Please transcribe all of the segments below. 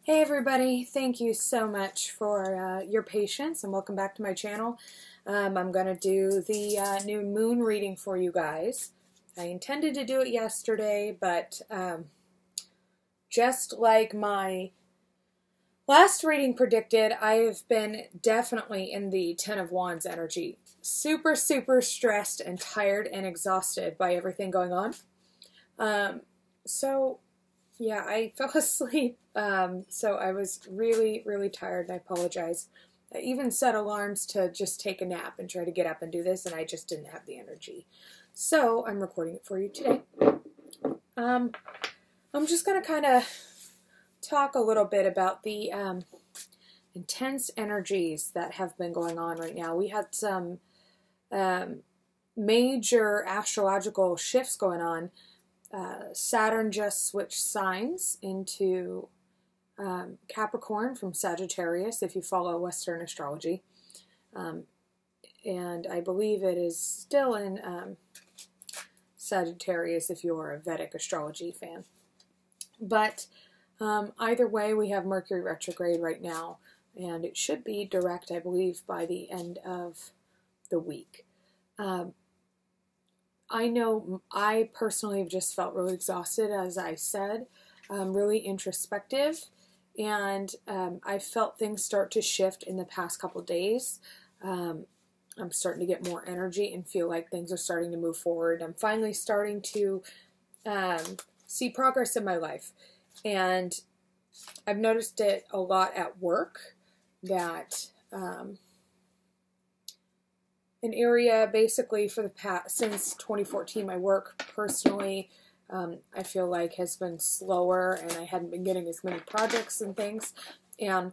Hey everybody, thank you so much for your patience and welcome back to my channel. I'm going to do the new moon reading for you guys. I intended to do it yesterday, but just like my last reading predicted, I have been definitely in the Ten of Wands energy. Super stressed and tired and exhausted by everything going on. Yeah, I fell asleep, so I was really tired, and I apologize. I even set alarms to just take a nap and try to get up and do this, and I just didn't have the energy. So I'm recording it for you today. I'm just going to kind of talk a little bit about the intense energies that have been going on right now. We had some major astrological shifts going on. Saturn just switched signs into Capricorn from Sagittarius, if you follow Western astrology. And I believe it is still in Sagittarius if you're a Vedic astrology fan. But either way, we have Mercury retrograde right now, and it should be direct, I believe, by the end of the week. I know I personally have just felt really exhausted, as I said, really introspective, and I felt things start to shift in the past couple days. I'm starting to get more energy and feel like things are starting to move forward. I'm finally starting to see progress in my life, and I've noticed it a lot at work that an area basically for the past, since 2014, my work personally, I feel like has been slower, and I hadn't been getting as many projects and things. And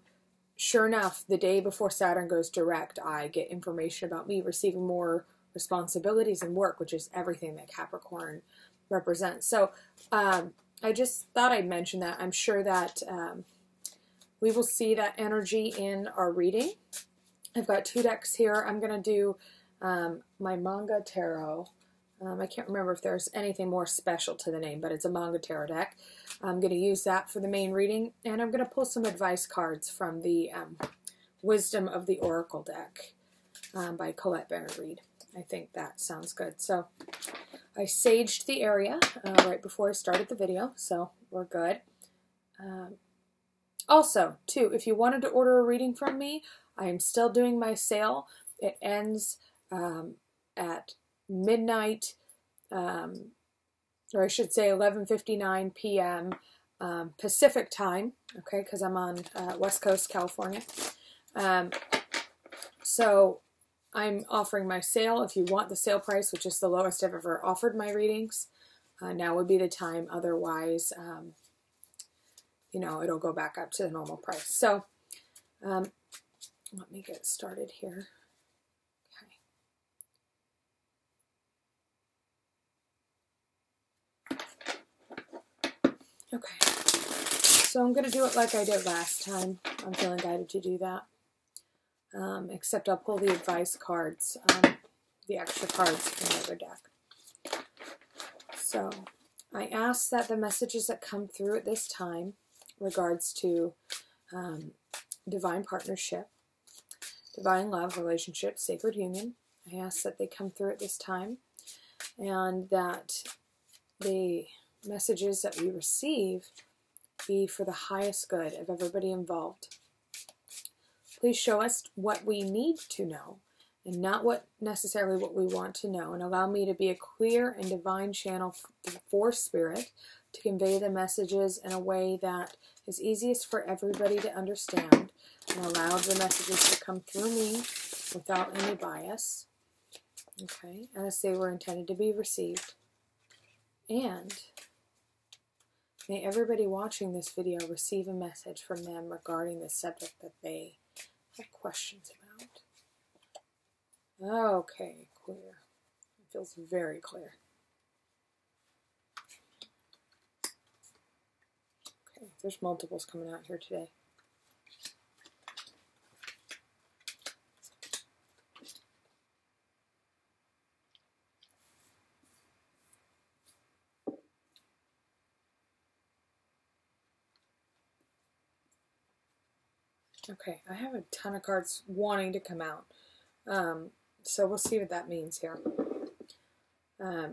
sure enough, the day before Saturn goes direct, I get information about me receiving more responsibilities and work, which is everything that Capricorn represents. So I just thought I'd mention that. I'm sure that we will see that energy in our reading. I've got two decks here. I'm going to do my manga tarot. I can't remember if there's anything more special to the name, but it's a manga tarot deck. I'm going to use that for the main reading, and I'm going to pull some advice cards from the Wisdom of the Oracle deck by Colette Baron-Reid. I think that sounds good. So I saged the area right before I started the video, so we're good. Also, too, if you wanted to order a reading from me, I am still doing my sale. It ends at midnight, or I should say 11:59 p.m. Pacific time, okay, because I'm on West Coast, California. So I'm offering my sale. If you want the sale price, which is the lowest I've ever offered my readings, now would be the time. Otherwise, you know, it'll go back up to the normal price. So let me get started here. Okay, so I'm going to do it like I did last time. I'm feeling guided to do that. Except I'll pull the advice cards, the extra cards from the other deck. So I ask that the messages that come through at this time, regards to divine partnership, divine love, relationship, sacred union, I ask that they come through at this time, and that the messages that we receive be for the highest good of everybody involved. Please show us what we need to know, and not necessarily what we want to know, and allow me to be a clear and divine channel for Spirit to convey the messages in a way that is easiest for everybody to understand, and allow the messages to come through me without any bias, okay, as they were intended to be received. And may everybody watching this video receive a message from them regarding the subject that they have questions about. Okay, clear. It feels very clear. Okay, there's multiples coming out here today. Okay, I have a ton of cards wanting to come out. So we'll see what that means here. I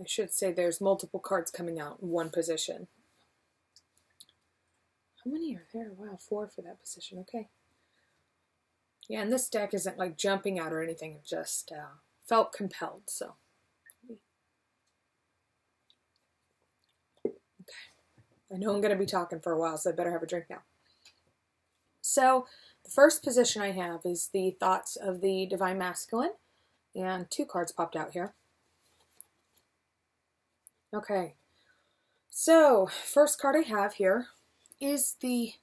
should say there's multiple cards coming out in one position. How many are there? Wow, 4 for that position. Okay. Yeah, and this deck isn't like jumping out or anything. It just felt compelled. So, okay. I know I'm going to be talking for a while, so I better have a drink now. So, the first position I have is the thoughts of the Divine Masculine. And 2 cards popped out here. Okay. So, first card I have here is the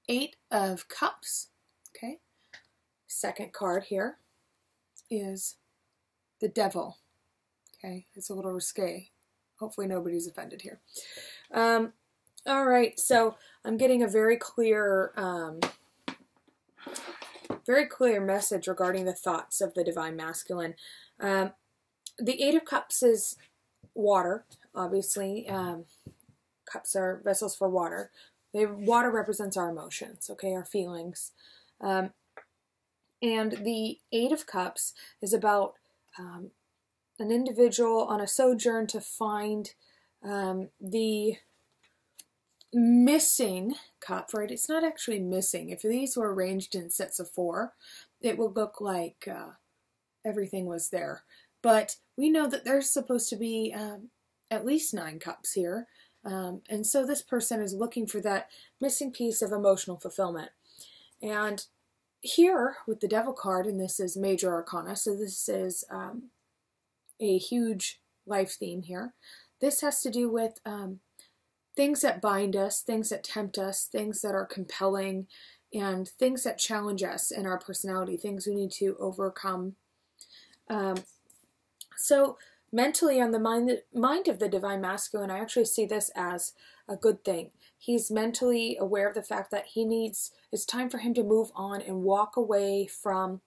8 of Cups. Okay. Second card here is the Devil. Okay. It's a little risque. Hopefully nobody's offended here. All right. So, I'm getting a very clear message regarding the thoughts of the Divine Masculine. The 8 of Cups is water, obviously. Cups are vessels for water. Water represents our emotions, okay, our feelings. And the 8 of Cups is about an individual on a sojourn to find the missing cup, right? It's not actually missing. If these were arranged in sets of 4, it would look like everything was there. But we know that there's supposed to be at least 9 cups here. And so this person is looking for that missing piece of emotional fulfillment. And here with the Devil card, and this is Major Arcana, so this is a huge life theme here. This has to do with things that bind us, things that tempt us, things that are compelling, and things that challenge us in our personality, things we need to overcome. So mentally, on the mind of the Divine Masculine, I actually see this as a good thing. He's mentally aware of the fact that it's time for him to move on and walk away from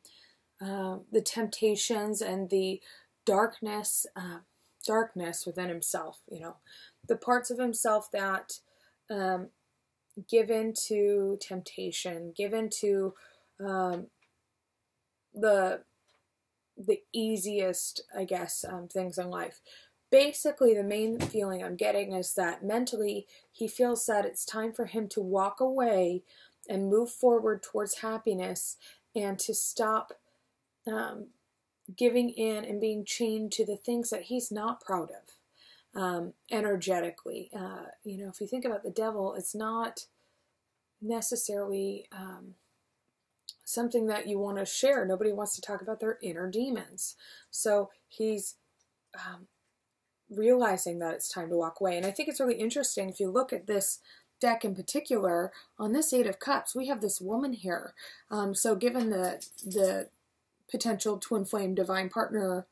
the temptations and the darkness within himself, you know. The parts of himself that give into temptation, give into the easiest, I guess, things in life. Basically, the main feeling I'm getting is that mentally he feels that it's time for him to walk away and move forward towards happiness and to stop giving in and being chained to the things that he's not proud of. Energetically. You know, if you think about the Devil, it's not necessarily something that you want to share. Nobody wants to talk about their inner demons. So he's realizing that it's time to walk away. And I think it's really interesting if you look at this deck in particular, on this 8 of Cups, we have this woman here. So given the potential twin flame divine partner,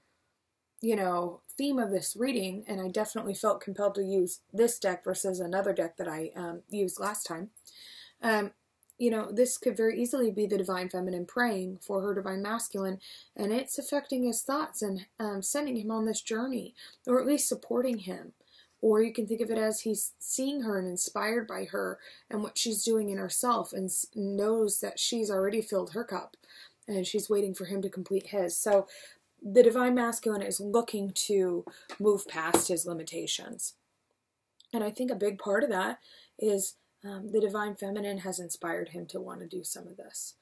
you know, theme of this reading, and I definitely felt compelled to use this deck versus another deck that I used last time. You know, this could very easily be the Divine Feminine praying for her Divine Masculine, and it's affecting his thoughts and sending him on this journey, or at least supporting him. Or you can think of it as he's seeing her and inspired by her and what she's doing in herself, and knows that she's already filled her cup and she's waiting for him to complete his. So the Divine Masculine is looking to move past his limitations. And I think a big part of that is the Divine Feminine has inspired him to want to do some of this.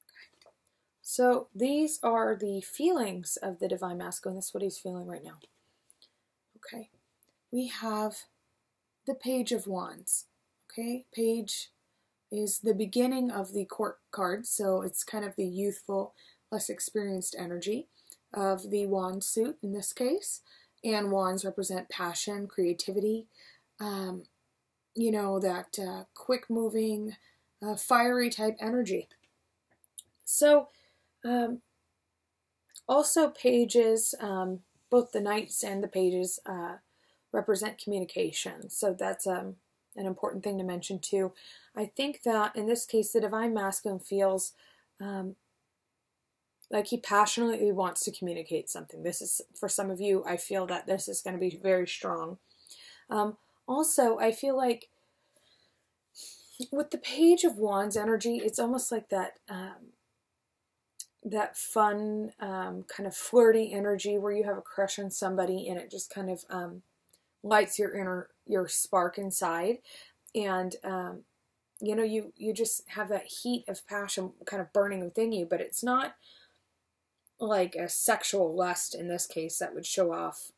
Okay. So these are the feelings of the Divine Masculine. This is what he's feeling right now. Okay. We have the Page of Wands. Okay. Page is the beginning of the Court card. So it's kind of the youthful, less experienced energy of the wand suit in this case. And wands represent passion, creativity, you know, that quick moving, fiery type energy. So also pages, both the knights and the pages represent communication. So that's an important thing to mention too. I think that in this case, the Divine Masculine feels like he passionately wants to communicate something. This is, for some of you, I feel that this is going to be very strong. Also, I feel like with the Page of Wands energy, it's almost like that that fun, kind of flirty energy where you have a crush on somebody and it just kind of lights your spark inside. And, you know, you just have that heat of passion kind of burning within you, but it's not like a sexual lust in this case that would show off,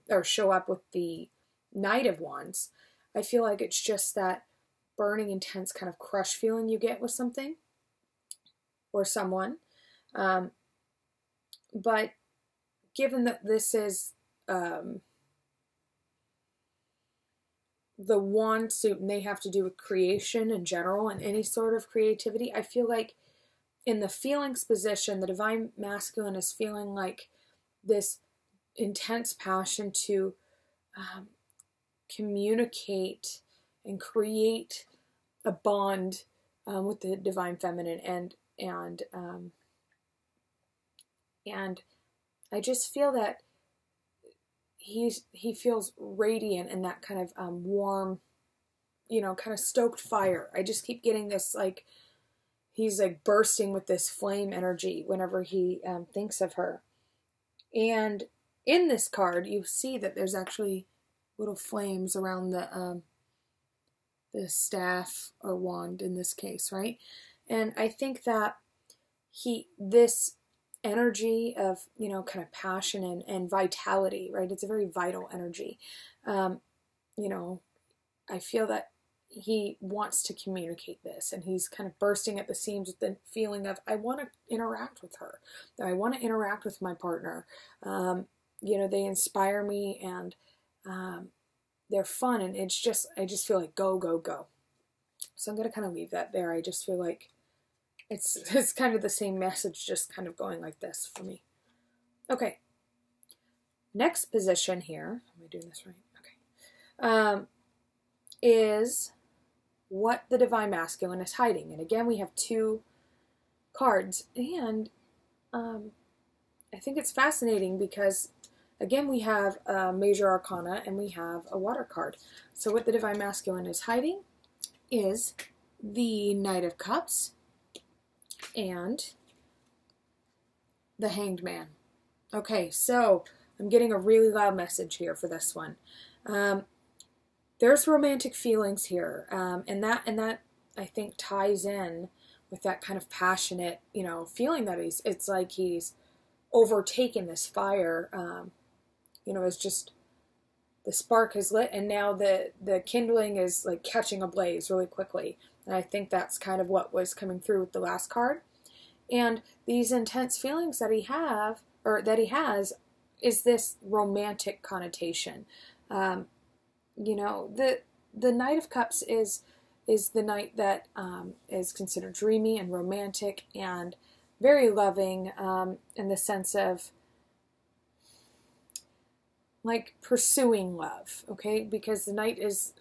or show up with the Knight of Wands. I feel like it's just that burning, intense kind of crush feeling you get with something or someone. But given that this is the wand suit and they have to do with creation in general and any sort of creativity, I feel like in the feelings position, the Divine Masculine is feeling like this intense passion to communicate and create a bond with the Divine Feminine, and I just feel that he feels radiant and that kind of warm, you know, kind of stoked fire. I just keep getting this, like, he's like bursting with this flame energy whenever he thinks of her. And in this card, you see that there's actually little flames around the staff or wand in this case, right? And I think that this energy of, you know, kind of passion and vitality, right? It's a very vital energy. You know, I feel that he wants to communicate this, and he's kind of bursting at the seams with the feeling of, I want to interact with her. I want to interact with my partner. You know, they inspire me, and they're fun, and it's just, I just feel like go, go, go. So I'm going to kind of leave that there. I just feel like it's kind of the same message, just kind of going like this for me. Okay. Next position here, am I doing this right? Okay. Is what the Divine Masculine is hiding. And again, we have two cards, and I think it's fascinating because, again, we have a Major Arcana and we have a water card. So what the Divine Masculine is hiding is the Knight of Cups and the Hanged Man. Okay, so I'm getting a really loud message here for this one. There's romantic feelings here, and that I think ties in with that kind of passionate, you know, feeling that it's like he's overtaken this fire. You know, it's just the spark has lit, and now the kindling is like catching a blaze really quickly. And I think that's kind of what was coming through with the last card. And these intense feelings that he has is this romantic connotation. You know, the Knight of Cups is the knight that is considered dreamy and romantic and very loving, in the sense of like pursuing love, okay? Because the Knight is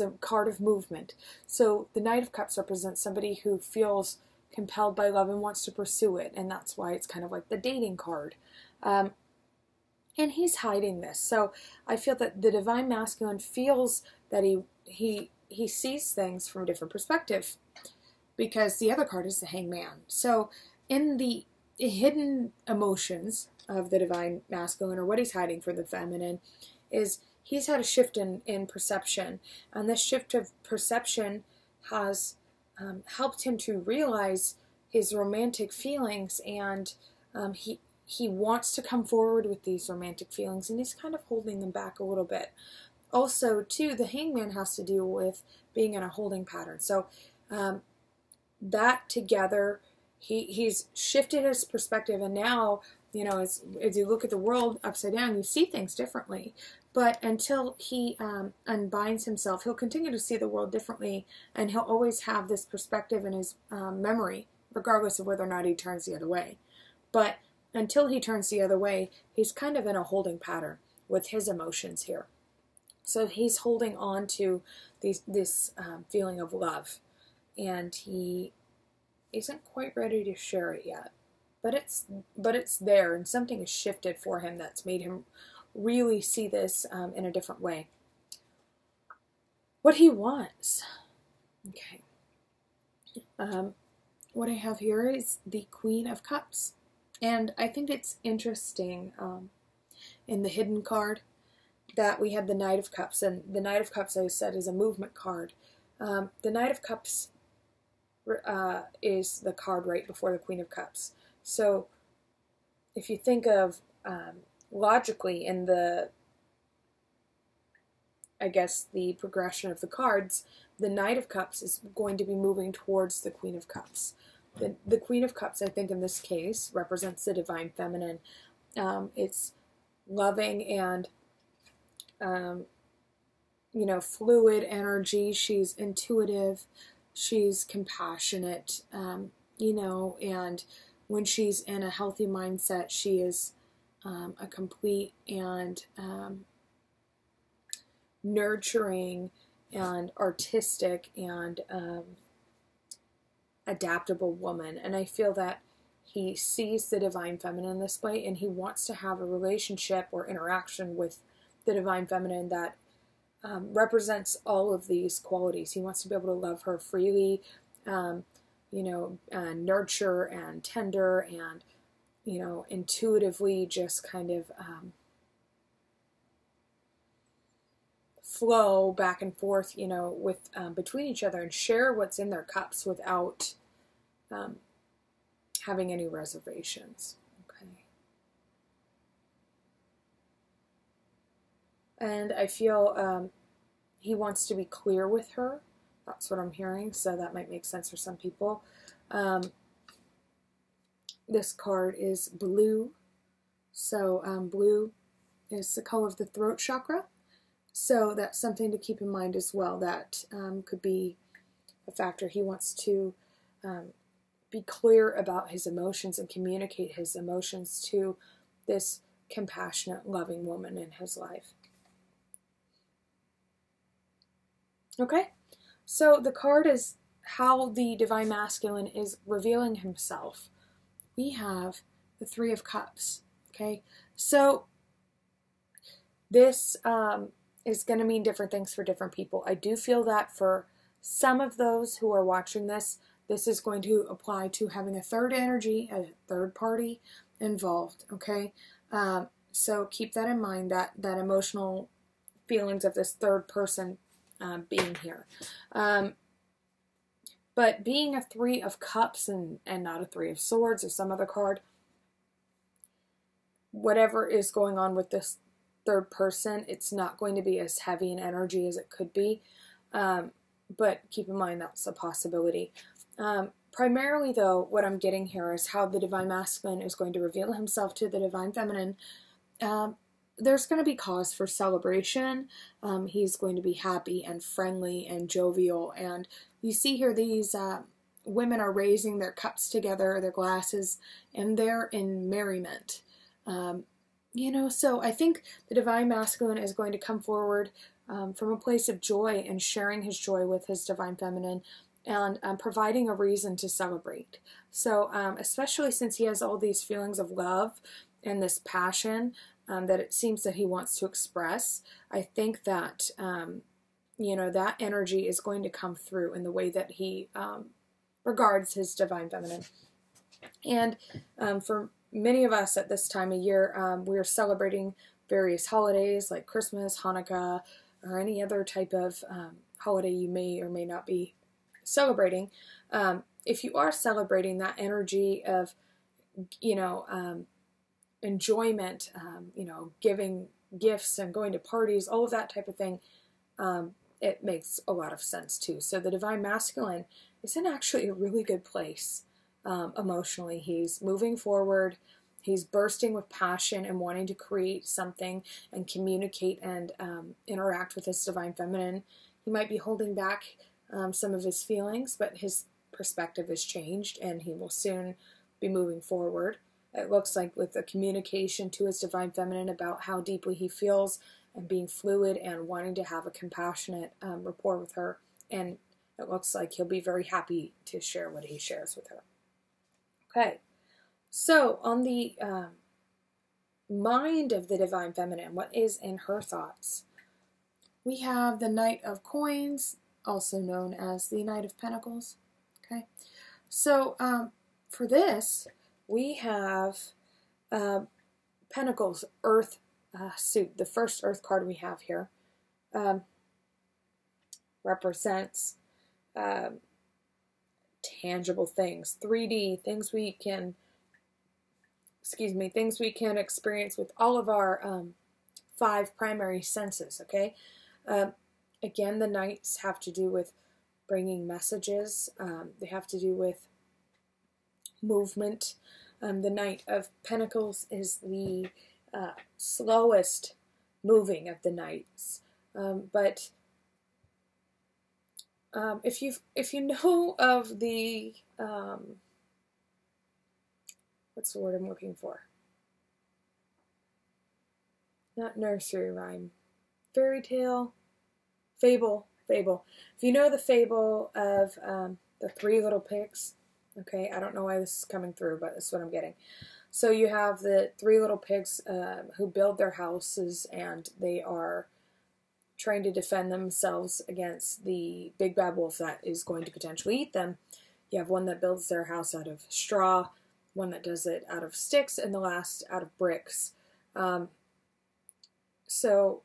a card of movement. So the Knight of Cups represents somebody who feels compelled by love and wants to pursue it, and that's why it's kind of like the dating card. And he's hiding this. So I feel that the Divine Masculine feels that he sees things from a different perspective, because the other card is the Hanged Man. So in the hidden emotions of the Divine Masculine, or what he's hiding for the feminine, is he's had a shift in perception. And this shift of perception has helped him to realize his romantic feelings, and he wants to come forward with these romantic feelings, and he's kind of holding them back a little bit. Also, too, the Hanged Man has to do with being in a holding pattern. So that together, he's shifted his perspective, and now, you know, as you look at the world upside down, you see things differently. But until he unbinds himself, he'll continue to see the world differently, and he'll always have this perspective in his memory, regardless of whether or not he turns the other way. But until he turns the other way, he's kind of in a holding pattern with his emotions here. So he's holding on to this feeling of love, and he isn't quite ready to share it yet. But it's there, and something has shifted for him that's made him really see this in a different way. What he wants. Okay. what I have here is the Queen of Cups. And I think it's interesting in the hidden card that we had the Knight of Cups. And the Knight of Cups, I said, is a movement card. The Knight of Cups is the card right before the Queen of Cups. So if you think of logically in the, I guess, the progression of the cards, the Knight of Cups is going to be moving towards the Queen of Cups. The Queen of Cups, I think, in this case, represents the Divine Feminine. It's loving and, you know, fluid energy. She's intuitive. She's compassionate, you know, and when she's in a healthy mindset, she is a complete and nurturing and artistic and adaptable woman. And I feel that he sees the Divine Feminine this way, and he wants to have a relationship or interaction with the Divine Feminine that represents all of these qualities. He wants to be able to love her freely, you know, nurture and tender and, you know, intuitively just kind of flow back and forth, you know, with between each other and share what's in their cups without having any reservations. Okay. And I feel he wants to be clear with her. That's what I'm hearing, so that might make sense for some people. This card is blue. So blue is the color of the throat chakra. So that's something to keep in mind as well. That could be a factor. He wants to be clear about his emotions and communicate his emotions to this compassionate, loving woman in his life. Okay, so the card is how the Divine Masculine is revealing himself. We have the Three of Cups. Okay, so this is going to mean different things for different people. I do feel that for some of those who are watching this, this is going to apply to having a third energy, a third party involved, okay? So keep that in mind, that emotional feelings of this third person being here. But being a Three of Cups and not a Three of Swords or some other card, whatever is going on with this third person, it's not going to be as heavy in energy as it could be. But keep in mind that's a possibility. Primarily, though, what I'm getting here is how the Divine Masculine is going to reveal himself to the Divine Feminine. There's going to be cause for celebration. He's going to be happy and friendly and jovial. And you see here these women are raising their cups together, their glasses, and they're in merriment. You know, so I think the Divine Masculine is going to come forward from a place of joy and sharing his joy with his Divine Feminine and providing a reason to celebrate. So especially since he has all these feelings of love and this passion that it seems that he wants to express, I think that, you know, that energy is going to come through in the way that he regards his Divine Feminine. And for many of us at this time of year, we're celebrating various holidays like Christmas, Hanukkah, or any other type of holiday you may or may not be celebrating. If you are celebrating, that energy of, you know, enjoyment, you know, giving gifts and going to parties, all of that type of thing, it makes a lot of sense too. So the Divine Masculine is in actually a really good place emotionally. He's moving forward. He's bursting with passion and wanting to create something and communicate and interact with his Divine Feminine. He might be holding back some of his feelings, but his perspective has changed and he will soon be moving forward. It looks like with the communication to his Divine Feminine about how deeply he feels and being fluid and wanting to have a compassionate rapport with her. And it looks like he'll be very happy to share what he shares with her. Okay, so on the mind of the Divine Feminine, what is in her thoughts? We have the Knight of Coins, also known as the Knight of Pentacles. Okay, so for this, we have Pentacles, Earth suit. The first Earth card we have here represents tangible things, 3D, things we can, things we can experience with all of our 5 primary senses, okay? Again, the Knights have to do with bringing messages. They have to do with movement. The Knight of Pentacles is the slowest moving of the Knights. But if you know of the what's the word I'm looking for? Not nursery rhyme, fairy tale, fable. If you know the fable of the 3 little pigs, okay, I don't know why this is coming through, but that's what I'm getting. So you have the 3 little pigs who build their houses, and they are trying to defend themselves against the big bad wolf that is going to potentially eat them. You have one that builds their house out of straw, one that does it out of sticks, and the last out of bricks. So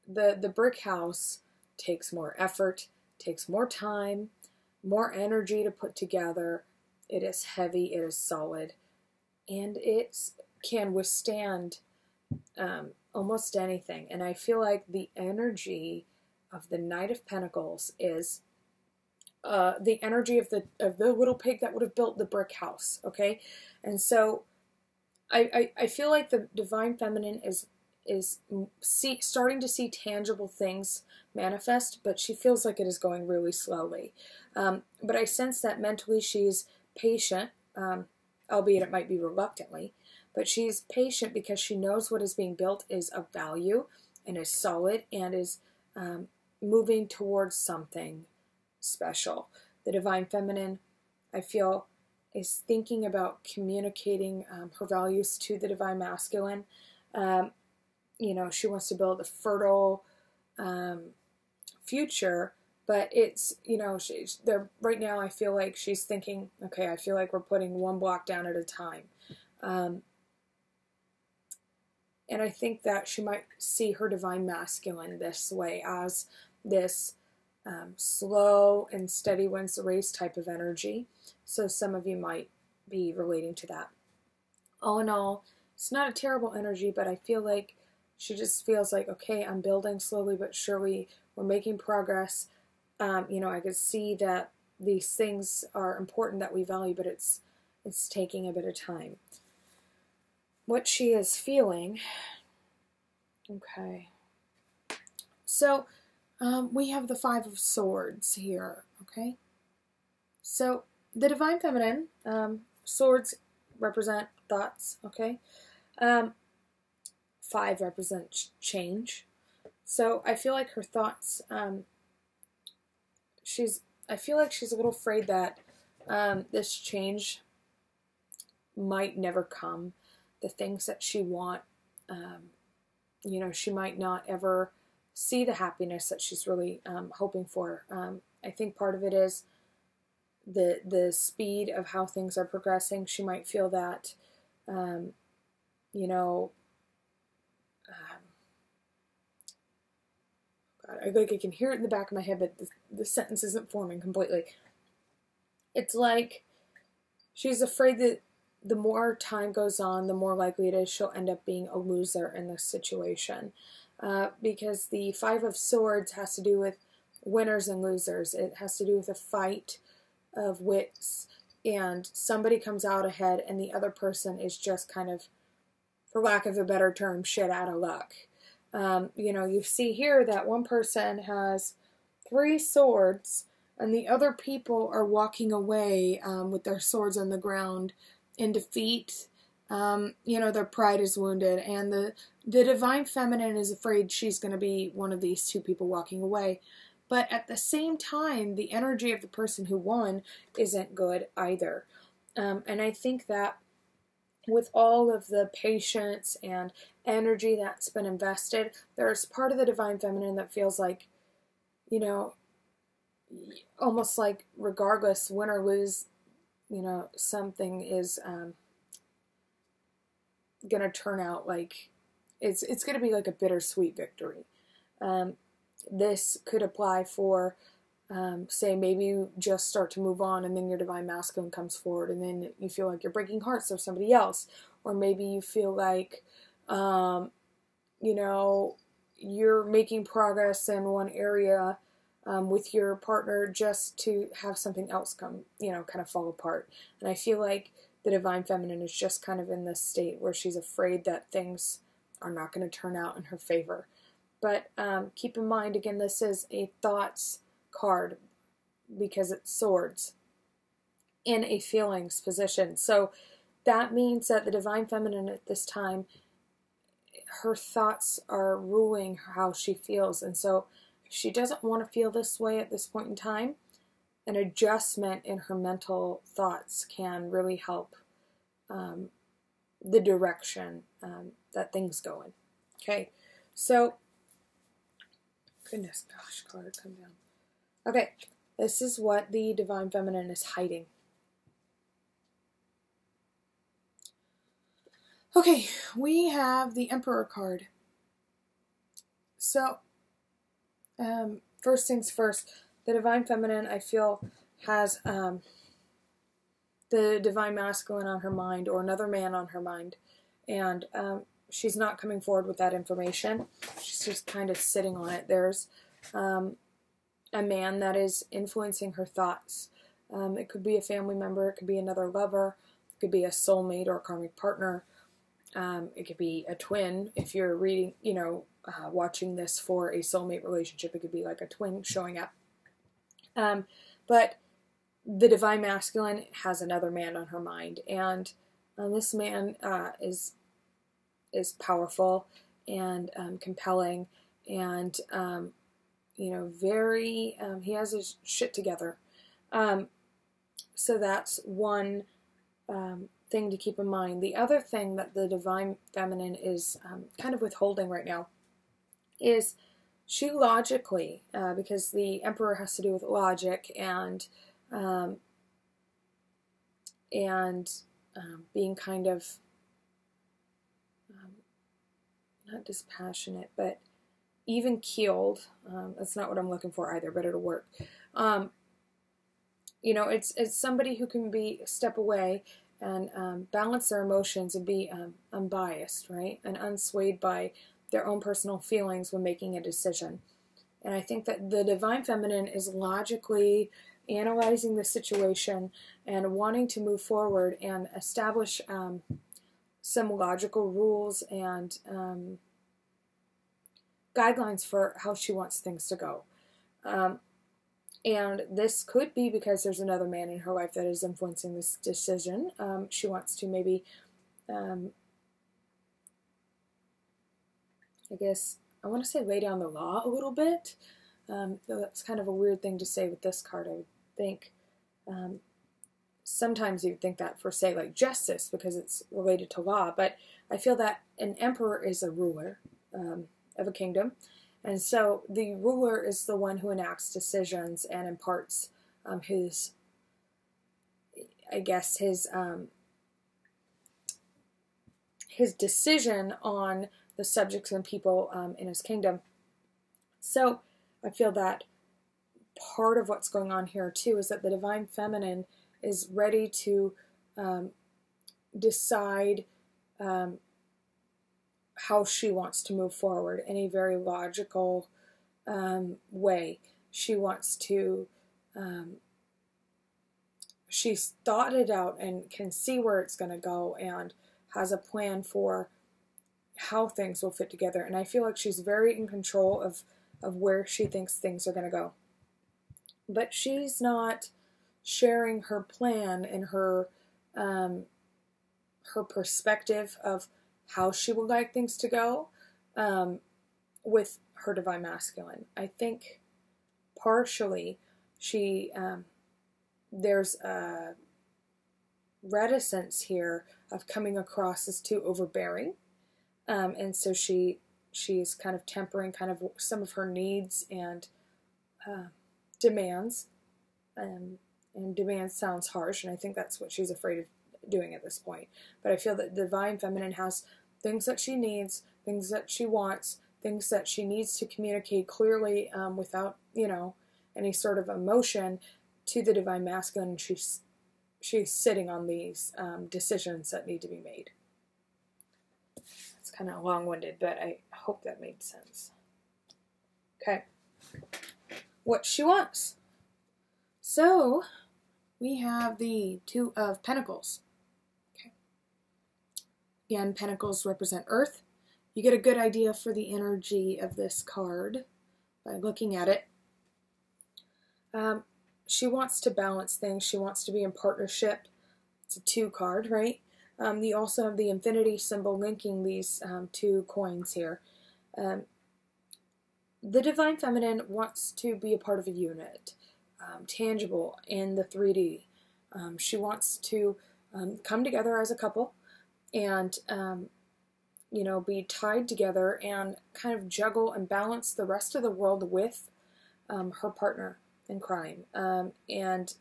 the brick house takes more effort, takes more time, more energy to put together. It is heavy, it is solid, and it can withstand almost anything. And I feel like the energy of the Knight of Pentacles is the energy of the little pig that would have built the brick house, okay? And so I feel like the Divine Feminine is starting to see tangible things manifest, but she feels like it is going really slowly. But I sense that mentally she's patient, albeit it might be reluctantly, but she's patient because she knows what is being built is of value and is solid and is moving towards something special. The Divine Feminine, I feel, is thinking about communicating her values to the Divine Masculine. You know, she wants to build a fertile future, but it's, you know, right now I feel like she's thinking, okay, I feel like we're putting one block down at a time. And I think that she might see her Divine Masculine this way, as this slow and steady wins the race type of energy. So some of you might be relating to that. All in all, it's not a terrible energy, but I feel like she just feels like, okay, I'm building slowly but surely. We're making progress. You know, I could see that these things are important that we value, but it's taking a bit of time. What she is feeling. Okay. So, we have the 5 of Swords here, okay? So, the Divine Feminine, swords represent thoughts, okay? 5 represents change. So, I feel like her thoughts, I feel like she's a little afraid that this change might never come. The things that she wants, you know, she might not ever see the happiness that she's really hoping for. I think part of it is the speed of how things are progressing. She might feel that, you know, God, I can hear it in the back of my head, but the sentence isn't forming completely. It's like she's afraid that the more time goes on, the more likely it is she'll end up being a loser in this situation. Because the 5 of Swords has to do with winners and losers. It has to do with a fight of wits, and somebody comes out ahead and the other person is just kind of, for lack of a better term, shit out of luck. You know, you see here that one person has 3 swords and the other people are walking away with their swords on the ground in defeat. You know, their pride is wounded, and the Divine Feminine is afraid she's going to be one of these 2 people walking away. But at the same time, the energy of the person who won isn't good either. And I think that with all of the patience and energy that's been invested, there's part of the Divine Feminine that feels like, you know, almost like regardless, win or lose, something is going to turn out like it's going to be like a bittersweet victory. This could apply for, say, maybe you just start to move on and then your divine masculine comes forward and then you feel like you're breaking hearts of somebody else. Or maybe you feel like, you're making progress in one area with your partner just to have something else come, kind of fall apart. And I feel like the divine feminine is just kind of in this state where she's afraid that things are not going to turn out in her favor. But keep in mind, again, this is a thoughts card because it's swords in a feelings position. So that means that the divine feminine at this time, her thoughts are ruling how she feels. And so if she doesn't want to feel this way at this point in time, an adjustment in her mental thoughts can really help the direction that things go in. Okay, so, goodness gosh, card, come down. Okay, this is what the divine feminine is hiding. Okay, we have the Emperor card. So, first things first, the divine feminine, I feel, has the divine masculine on her mind or another man on her mind. And she's not coming forward with that information. She's just kind of sitting on it. There's a man that is influencing her thoughts. It could be a family member. It could be another lover. It could be a soulmate or a karmic partner. It could be a twin. If you're reading, watching this for a soulmate relationship, it could be like a twin showing up. But the divine masculine has another man on her mind, and this man is powerful and compelling, and very. He has his shit together. So that's one thing to keep in mind. The other thing that the divine feminine is kind of withholding right now is she logically, because the Emperor has to do with logic and being kind of not dispassionate, but even keeled. That's not what I'm looking for either, but it'll work. It's somebody who can step away and balance their emotions and be unbiased, right? And unswayed by their own personal feelings when making a decision. And I think that the divine feminine is logically analyzing the situation and wanting to move forward and establish some logical rules and guidelines for how she wants things to go. And this could be because there's another man in her life that is influencing this decision. She wants to maybe, I guess, I want to say lay down the law a little bit. That's kind of a weird thing to say with this card, I would think. Sometimes you'd think that for, say, like justice, because it's related to law. But I feel that an emperor is a ruler of a kingdom. And so the ruler is the one who enacts decisions and imparts his decision on the subjects and people in his kingdom. So I feel that part of what's going on here too is that the divine feminine is ready to decide how she wants to move forward in a very logical way. She wants to, she's thought it out and can see where it's going to go and has a plan for how things will fit together. And I feel like she's very in control of where she thinks things are going to go. But she's not sharing her plan and her perspective of how she would like things to go with her divine masculine. I think partially there's a reticence here of coming across as too overbearing. And so she's kind of tempering kind of some of her needs and demands, and demands sounds harsh, and I think that's what she's afraid of doing at this point. But I feel that the Divine Feminine has things that she needs, things that she wants, things that she needs to communicate clearly without, any sort of emotion to the Divine Masculine. She's sitting on these decisions that need to be made. It's kind of long-winded, but I hope that made sense. Okay. What she wants. So, we have the Two of Pentacles. Okay. Again, Pentacles represent Earth. You get a good idea for the energy of this card by looking at it. She wants to balance things. She wants to be in partnership. It's a 2 card, right? You also have the infinity symbol linking these 2 coins here. The Divine Feminine wants to be a part of a unit, tangible in the 3D. She wants to come together as a couple and, be tied together and kind of juggle and balance the rest of the world with her partner in crime. And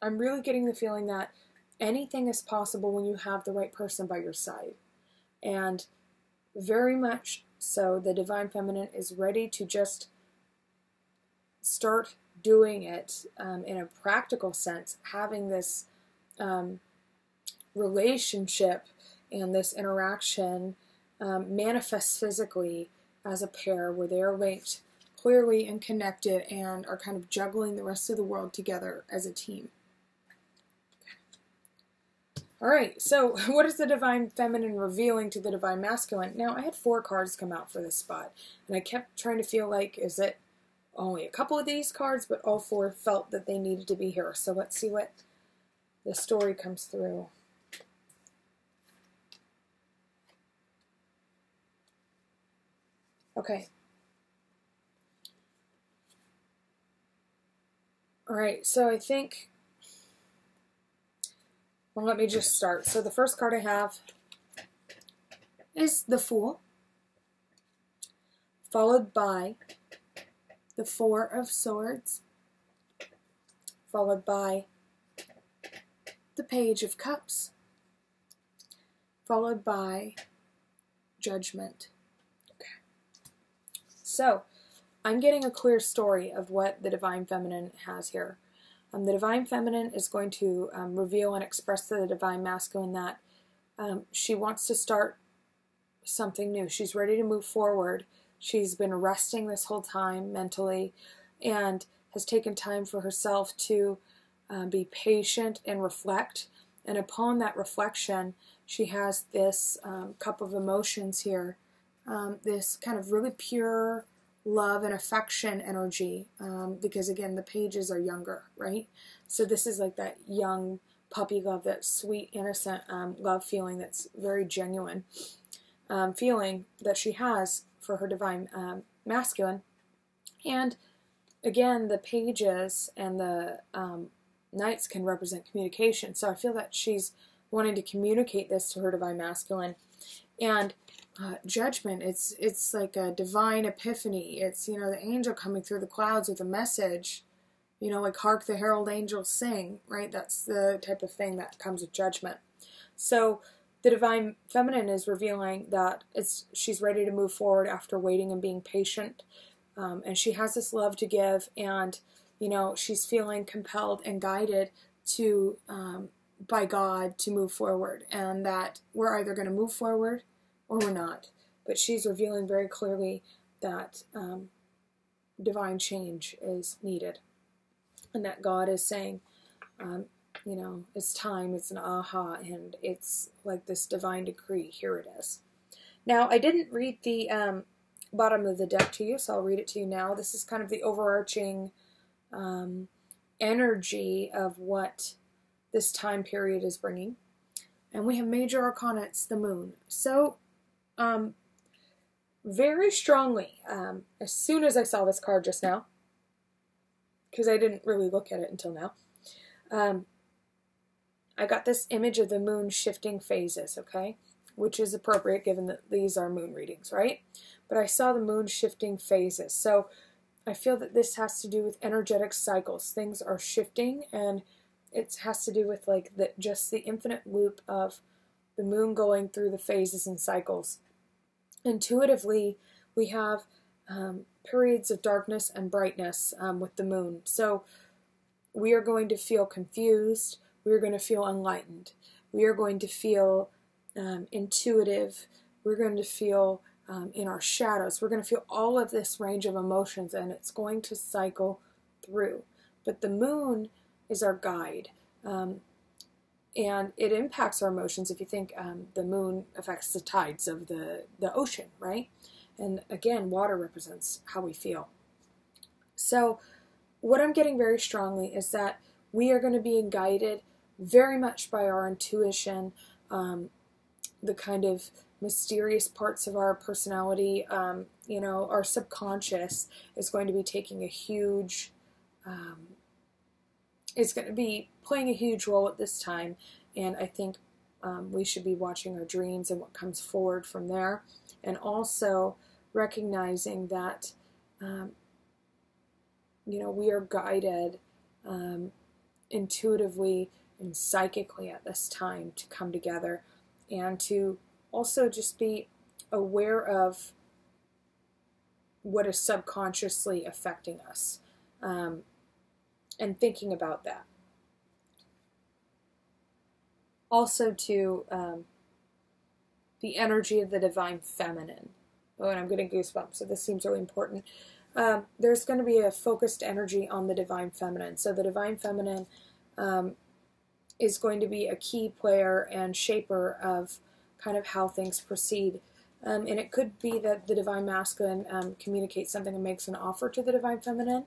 I'm really getting the feeling that anything is possible when you have the right person by your side. And very much so, the Divine Feminine is ready to just start doing it in a practical sense, having this relationship and this interaction manifest physically as a pair where they are linked clearly and connected and are kind of juggling the rest of the world together as a team. All right, so what is the Divine Feminine revealing to the Divine Masculine? Now, I had 4 cards come out for this spot, and I kept trying to feel like, is it only a couple of these cards? But all 4 felt that they needed to be here. So let's see what the story comes through. Okay. All right, so I think, well, let me just start. So the first card I have is the Fool, followed by the 4 of Swords, followed by the Page of Cups, followed by Judgment. Okay. So, I'm getting a clear story of what the Divine Feminine has here. The Divine Feminine is going to reveal and express to the Divine Masculine that she wants to start something new. She's ready to move forward. She's been resting this whole time mentally and has taken time for herself to be patient and reflect. And upon that reflection, she has this cup of emotions here, this kind of really pure love and affection energy, because again, the pages are younger, right? So this is like that young puppy love, that sweet, innocent love feeling that's very genuine feeling that she has for her Divine Masculine. And again, the pages and the knights can represent communication. So I feel that she's wanting to communicate this to her Divine Masculine. And Judgment, it's like a divine epiphany. It's, the angel coming through the clouds with a message, like hark the herald angels sing, right? That's the type of thing that comes with Judgment. So the Divine Feminine is revealing that she's ready to move forward after waiting and being patient. And she has this love to give, and, she's feeling compelled and guided to, by God, to move forward. And that we're either going to move forward or we're not. But she's revealing very clearly that divine change is needed. And that God is saying, it's time, it's an aha, and it's like this divine decree. Here it is. Now, I didn't read the bottom of the deck to you, so I'll read it to you now. This is kind of the overarching energy of what this time period is bringing. And we have Major Arcana, it's the Moon. So, very strongly, as soon as I saw this card just now, because I didn't really look at it until now, I got this image of the moon shifting phases, okay? Which is appropriate given that these are moon readings, right? But I saw the moon shifting phases. So I feel that this has to do with energetic cycles. Things are shifting, and it has to do with like just the infinite loop of the moon going through the phases and cycles. Intuitively, we have periods of darkness and brightness with the moon. So we are going to feel confused. We are going to feel enlightened. We are going to feel intuitive. We're going to feel in our shadows. We're going to feel all of this range of emotions, and it's going to cycle through. But the moon is our guide, and it impacts our emotions. If you think the moon affects the tides of the ocean, right? And again, water represents how we feel. So what I'm getting very strongly is that we are going to be guided very much by our intuition, the kind of mysterious parts of our personality. Our subconscious is going to be taking a huge, it's going to be playing a huge role at this time, and I think we should be watching our dreams and what comes forward from there, and also recognizing that we are guided intuitively and psychically at this time to come together, and to also just be aware of what is subconsciously affecting us, and thinking about that. Also to the energy of the divine feminine. Oh, and I'm getting goosebumps, so this seems really important. There's going to be a focused energy on the divine feminine. So the divine feminine is going to be a key player and shaper of kind of how things proceed. And it could be that the divine masculine communicates something and makes an offer to the divine feminine,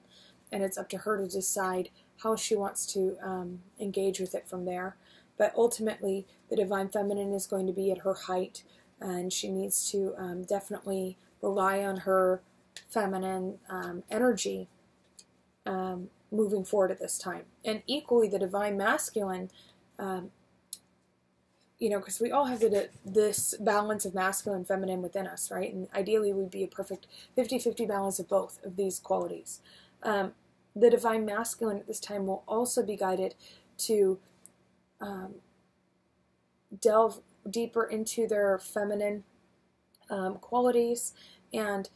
and it's up to her to decide how she wants to engage with it from there. But ultimately, the divine feminine is going to be at her height, and she needs to definitely rely on her feminine energy moving forward at this time. And equally, the divine masculine, because we all have this balance of masculine and feminine within us, right? And ideally, we'd be a perfect 50-50 balance of both of these qualities. The divine masculine at this time will also be guided to delve deeper into their feminine qualities, and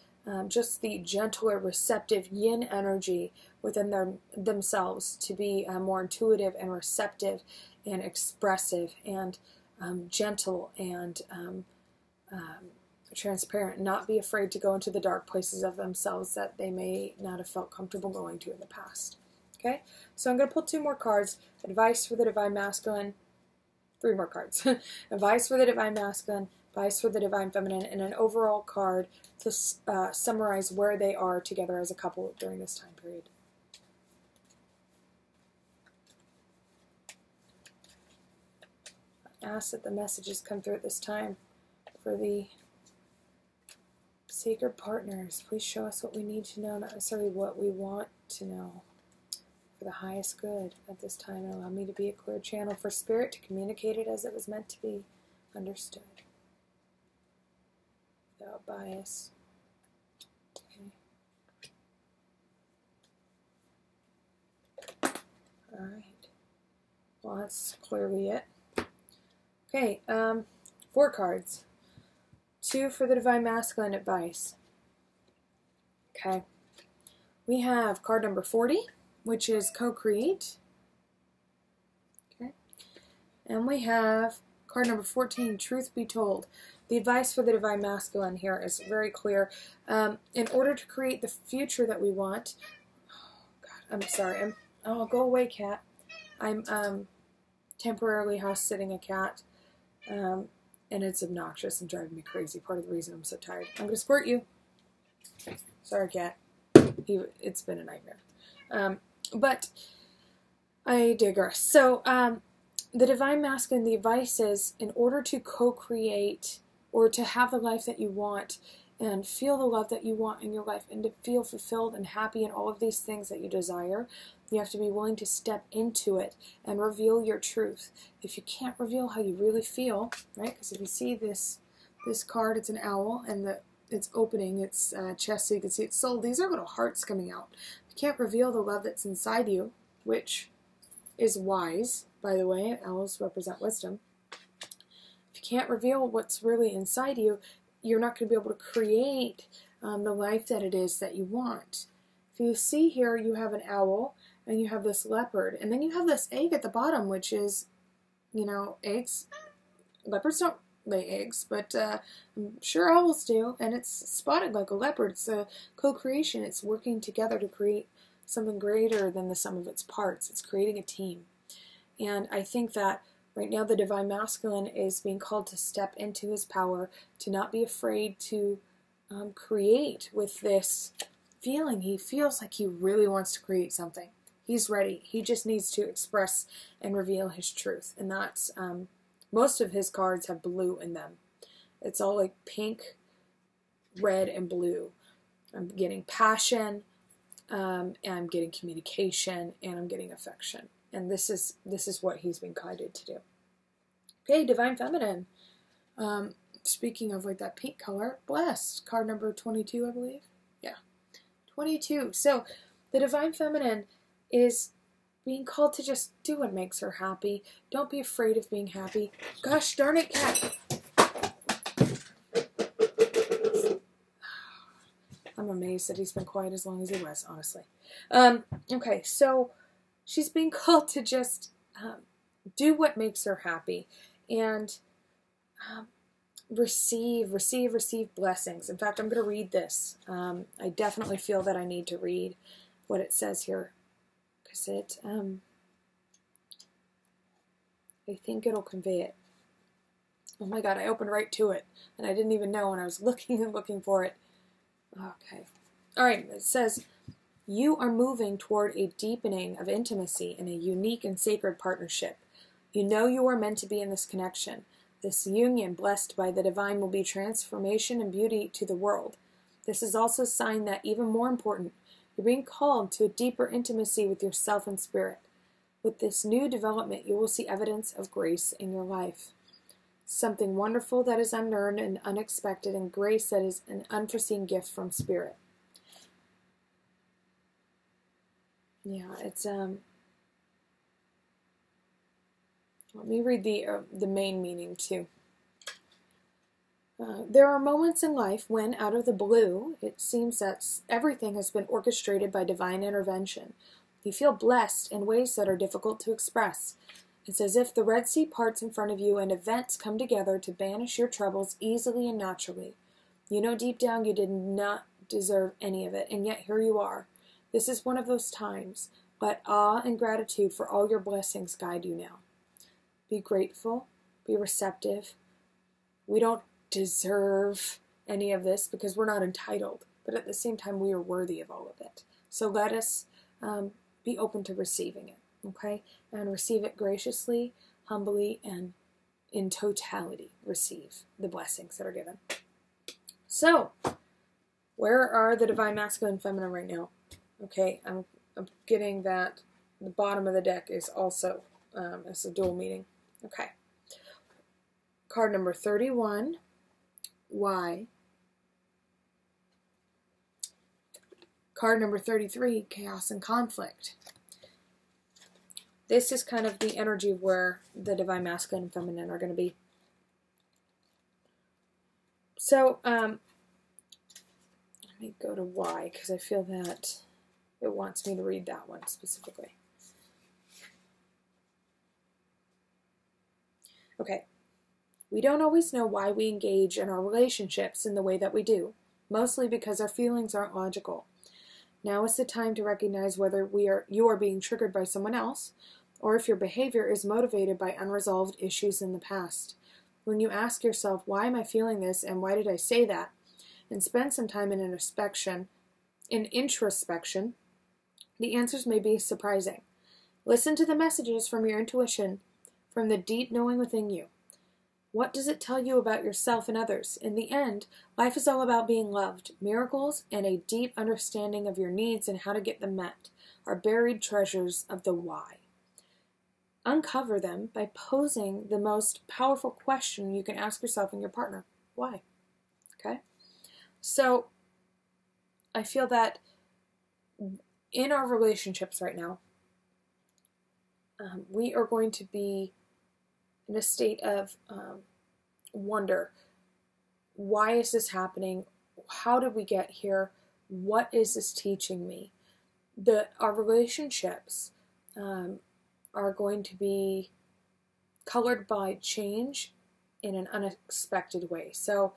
just the gentler, receptive yin energy within themselves to be more intuitive and receptive and expressive and gentle and transparent, not be afraid to go into the dark places of themselves that they may not have felt comfortable going to in the past. Okay, so I'm going to pull 2 more cards. Advice for the divine masculine. 3 more cards. Advice for the divine masculine, advice for the divine feminine, and an overall card to summarize where they are together as a couple during this time period. I ask that the messages come through at this time for the sacred partners. Please show us what we need to know, not necessarily what we want to know, for the highest good at this time, and allow me to be a clear channel for spirit to communicate it as it was meant to be understood, without bias. Okay. Alright. Well, that's clearly it. Okay, 4 cards. 2 for the divine masculine advice. Okay. We have card number 40, which is co-create. Okay. And we have card number 14, truth be told. The advice for the divine masculine here is very clear. In order to create the future that we want, oh God, I'm sorry. Oh, go away, cat. I'm temporarily house sitting a cat, and it's obnoxious and driving me crazy. Part of the reason I'm so tired. I'm gonna squirt you. Sorry, cat. It's been a nightmare. But I digress. So, the divine masculine, the advice is, in order to co-create or to have the life that you want and feel the love that you want in your life and to feel fulfilled and happy in all of these things that you desire, you have to be willing to step into it and reveal your truth. If you can't reveal how you really feel, right? Because if you see this card, it's an owl, and its opening, its chest, so you can see its soul. These are little hearts coming out. You can't reveal the love that's inside you, which is wise, by the way. Owls represent wisdom. If you can't reveal what's really inside you, you're not going to be able to create the life that it is that you want. If you see here, you have an owl, and you have this leopard, and then you have this egg at the bottom, which is, eggs. Leopards don't lay eggs, but I'm sure owls do, and it's spotted like a leopard. It's a co-creation. It's working together to create something greater than the sum of its parts. It's creating a team. And I think that right now the Divine Masculine is being called to step into his power, to not be afraid to create with this feeling. He feels like he really wants to create something. He's ready. He just needs to express and reveal his truth. And that's, most of his cards have blue in them. It's all like pink, red, and blue. I'm getting passion, and I'm getting communication, and I'm getting affection. And this is what he's been guided to do. Okay, Divine Feminine. Speaking of like that pink color, Blessed. Card number 22, I believe. Yeah, 22. So the Divine Feminine is being called to just do what makes her happy. Don't be afraid of being happy. Gosh darn it, cat. I'm amazed that he's been quiet as long as he was, honestly. Okay, so she's being called to just do what makes her happy and receive blessings. In fact, I'm going to read this. I definitely feel that I need to read what it says here, because I think it'll convey it. Oh my God, I opened right to it, and I didn't even know when I was looking and looking for it. Okay. All right, it says, you are moving toward a deepening of intimacy in a unique and sacred partnership. You know you are meant to be in this connection. This union, blessed by the divine, will be transformation and beauty to the world. This is also a sign that, even more important, you're being called to a deeper intimacy with yourself and spirit. With this new development, you will see evidence of grace in your life. Something wonderful that is unearned and unexpected, and grace that is an unforeseen gift from spirit. Yeah, it's let me read the main meaning too. There are moments in life when, out of the blue, it seems that everything has been orchestrated by divine intervention. You feel blessed in ways that are difficult to express. It's as if the Red Sea parts in front of you and events come together to banish your troubles easily and naturally. You know deep down you did not deserve any of it, and yet here you are. This is one of those times. Let awe and gratitude for all your blessings guide you now. Be grateful. Be receptive. We don't deserve any of this because we're not entitled, but at the same time we are worthy of all of it. So let us be open to receiving it, okay? And receive it graciously, humbly, and in totality receive the blessings that are given. So, where are the Divine Masculine and Feminine right now? Okay, I'm getting that the bottom of the deck is also it's a dual meaning. Okay. Card number 31, why? Card number 33, chaos and conflict. This is kind of the energy of where the Divine Masculine and Feminine are going to be. So, let me go to why, because I feel that it wants me to read that one specifically. Okay. We don't always know why we engage in our relationships in the way that we do, mostly because our feelings aren't logical. Now is the time to recognize whether you are being triggered by someone else, or if your behavior is motivated by unresolved issues in the past. When you ask yourself, why am I feeling this and why did I say that, and spend some time in introspection, the answers may be surprising. Listen to the messages from your intuition, from the deep knowing within you. What does it tell you about yourself and others? In the end, life is all about being loved. Miracles and a deep understanding of your needs and how to get them met are buried treasures of the why. Uncover them by posing the most powerful question you can ask yourself and your partner. Why? Okay? So I feel that in our relationships right now, we are going to be in a state of wonder. Why is this happening? How did we get here? What is this teaching me? Our relationships are going to be colored by change in an unexpected way. So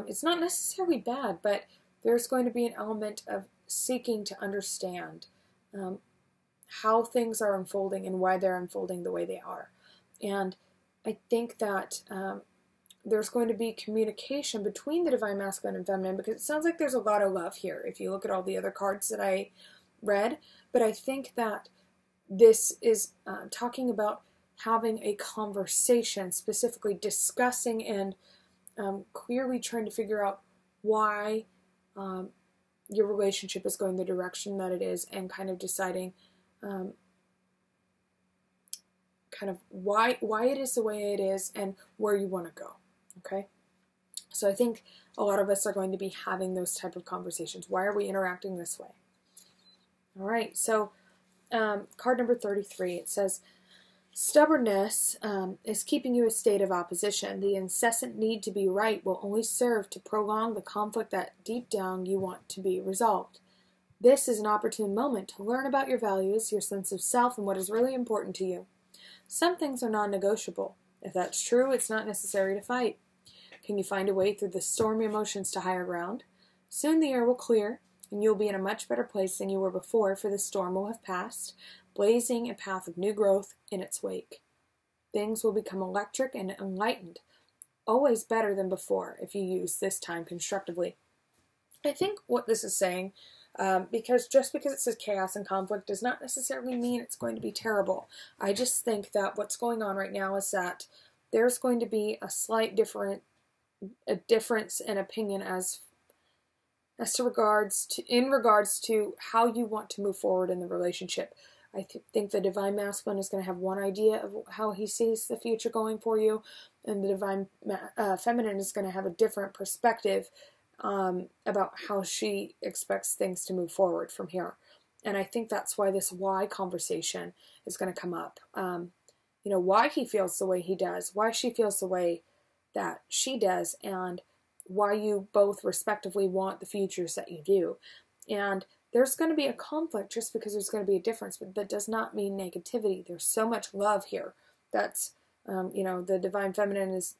it's not necessarily bad, but there's going to be an element of seeking to understand how things are unfolding and why they're unfolding the way they are. And I think that there's going to be communication between the Divine Masculine and Feminine, because it sounds like there's a lot of love here if you look at all the other cards that I read. But I think that this is talking about having a conversation, specifically discussing and clearly trying to figure out why your relationship is going the direction that it is, and kind of deciding kind of why it is the way it is and where you want to go. Okay? So I think a lot of us are going to be having those type of conversations. Why are we interacting this way? All right, so card number 33, it says, stubbornness is keeping you in a state of opposition. The incessant need to be right will only serve to prolong the conflict that deep down you want to be resolved. This is an opportune moment to learn about your values, your sense of self, and what is really important to you. Some things are non-negotiable. If that's true, it's not necessary to fight. Can you find a way through the stormy emotions to higher ground? Soon the air will clear, and you'll be in a much better place than you were before, for the storm will have passed, blazing a path of new growth in its wake. Things will become electric and enlightened, always better than before if you use this time constructively. I think what this is saying, because just because it says chaos and conflict does not necessarily mean it's going to be terrible. I just think that what's going on right now is that there's going to be a slight difference in opinion in regards to how you want to move forward in the relationship. I think the Divine Masculine is going to have one idea of how he sees the future going for you, and the Divine Feminine is going to have a different perspective about how she expects things to move forward from here. And I think that's why this why conversation is going to come up. Why he feels the way he does, why she feels the way that she does, and why you both respectively want the futures that you do. And there's going to be a conflict just because there's going to be a difference, but that does not mean negativity. There's so much love here. That's, the Divine Feminine is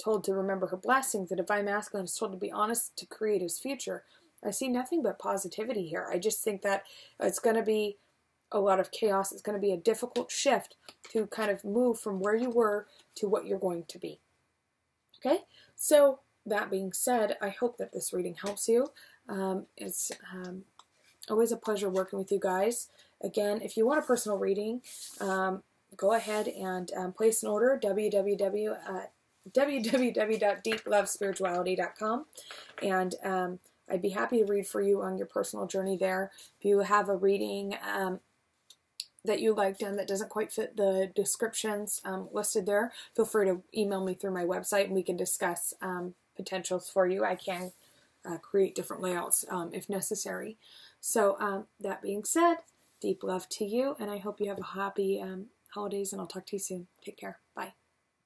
told to remember her blessings. The Divine Masculine is told to be honest to create his future. I see nothing but positivity here. I just think that it's going to be a lot of chaos. It's going to be a difficult shift to kind of move from where you were to what you're going to be. Okay? So, that being said, I hope that this reading helps you. It's always a pleasure working with you guys. Again, if you want a personal reading, go ahead and place an order, www.deeplovespirituality.com, and I'd be happy to read for you on your personal journey there. If you have a reading that you liked and that doesn't quite fit the descriptions listed there, feel free to email me through my website and we can discuss potentials for you. I can create different layouts if necessary. So that being said, deep love to you, and I hope you have a happy holidays, and I'll talk to you soon. Take care.